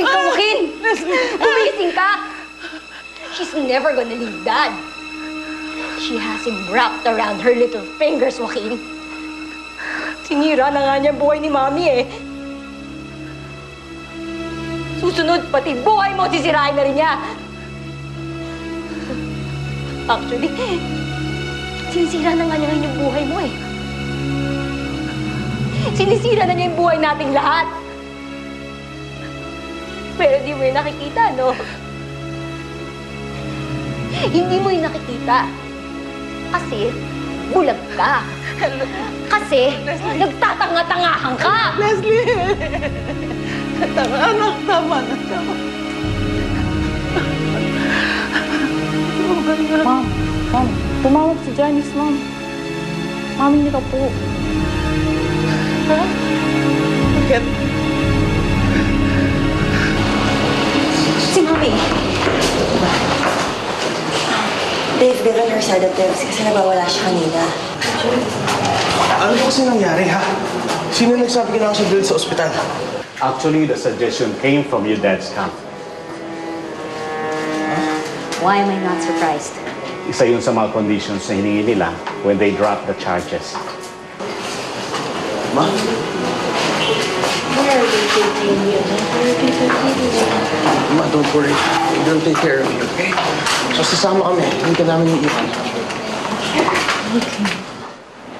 Gumising ka, Joaquin! Gumising ka! She's never gonna leave Dad. She has him wrapped around her little fingers, Joaquin. Sinira na nga niya buhay ni Mami eh. Susunod, pati buhay mo, sisirain na rin niya. Actually, sinisira na nga niya ngayon yung buhay mo eh. Sinisira na niya yung buhay nating lahat. Pero di mo yung nakikita, no? Hindi mo yung nakikita. Kasi, bulag ka. Kasi, nagtatanga-tangahan ka. Leslie! Tama, anak. Tama na. Tama. Ma'am, tumawag si Janice, ma'am. Mami niyo po. Ha? Bakit? Si Mami. They've given her sedatives kasi nabawala siya kanina. Ano ba kasi nangyari, ha? Sino nagsabi ka na sa bill sa ospital? Actually, the suggestion came from your dad's camp. Why am I not surprised? Isa yun sa mga conditions na hiningi nila when they dropped the charges. Ma? Where are they taking you? Ma, don't worry. We'll take care of you, okay? So, sasama kami. Hindi ka namin iiwan.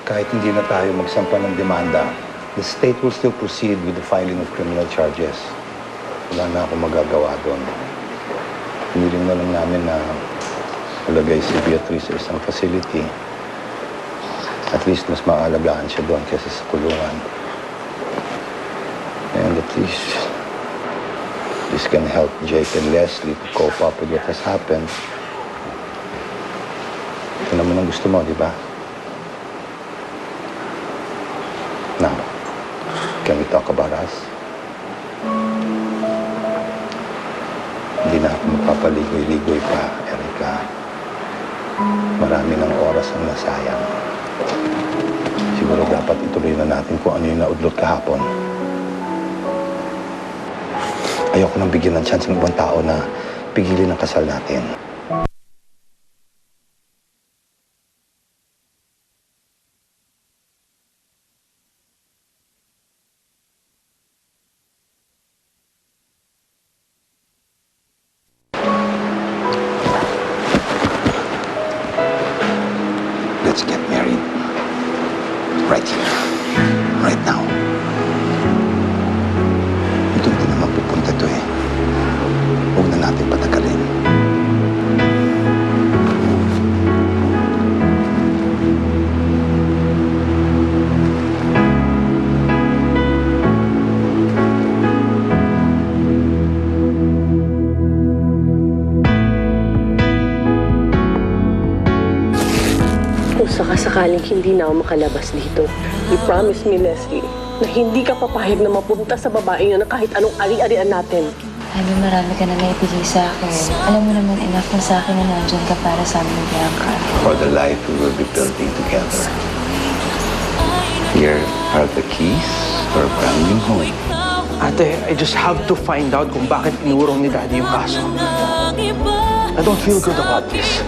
Kahit hindi na tayo magsampa ng demanda, the state will still proceed with the filing of criminal charges. Wala na akong magagawa doon. Piniling na lang namin na ilagay si Beatrice sa isang facility. At least mas maalagaan siya doon kaysa sa kulungan. And at least this can help Jake and Leslie to cope up with what has happened. Ito naman ang gusto mo, di ba? Now, can we talk about us? Hindi na ako magpapaligoy-ligoy pa, Erica. Marami ng oras ang nasayang. Siguro dapat ituloy na natin kung ano yung naudlot kahapon. Ayoko nang bigyan ng chance ng ibang tao na pigilin ang kasal natin. Let's get married. Right here. Right now. Doon din naman pupunta to eh. Huwag na natin patagalin. Kung sakasakaling hindi na ako makalabas dito, i-promise me, Leslie, na hindi ka papayag na mapunta sa babaeng na kahit anong ari-arian natin. Abby, marami ka na naipili sa akin. Alam mo naman enough na sa akin na nandyan ka para sa amin, Bianca. For the life we will be building together. Here are the keys for a brand new home. Ate, I just have to find out kung bakit inurong ni Daddy yung kaso. I don't feel good about this.